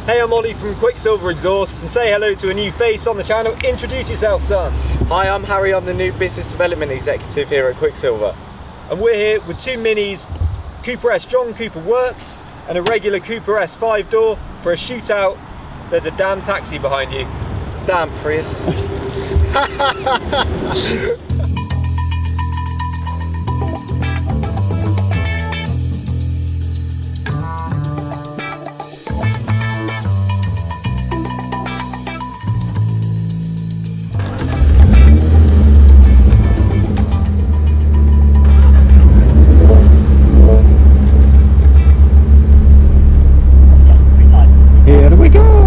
Hey, I'm Ollie from Quicksilver Exhaust, and say hello to a new face on the channel. Introduce yourself, son. Hi, I'm Harry. I'm the new Business Development Executive here at Quicksilver. And we're here with two minis, Cooper S John Cooper Works and a regular Cooper S 5-door for a shootout. There's a damn taxi behind you. Damn Prius. Here we go!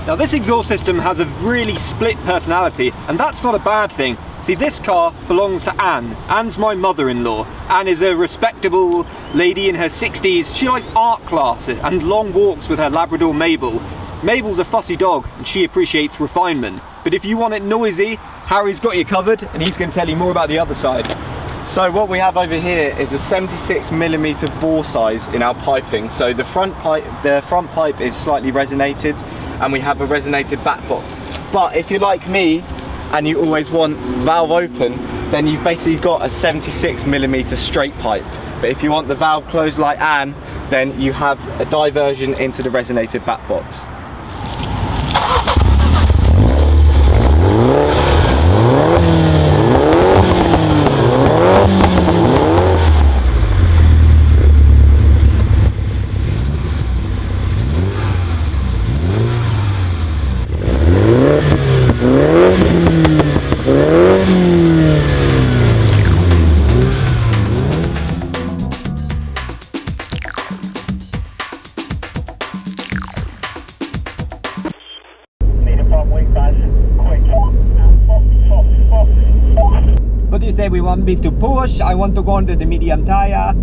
Now this exhaust system has a really split personality, and that's not a bad thing. See, this car belongs to Anne. Anne's my mother-in-law. Anne is a respectable lady in her 60s. She likes art class and long walks with her Labrador Mabel. Mabel's a fussy dog and she appreciates refinement. But if you want it noisy, Harry's got you covered and he's going to tell you more about the other side. So what we have over here is a 76mm bore size in our piping. So the front pipe is slightly resonated, and we have a resonated back box. But if you're like me and you always want valve open, then you've basically got a 76mm straight pipe. But if you want the valve closed like Anne, then you have a diversion into the resonated back box. What do you say, we want me to push? I want to go under the medium tire.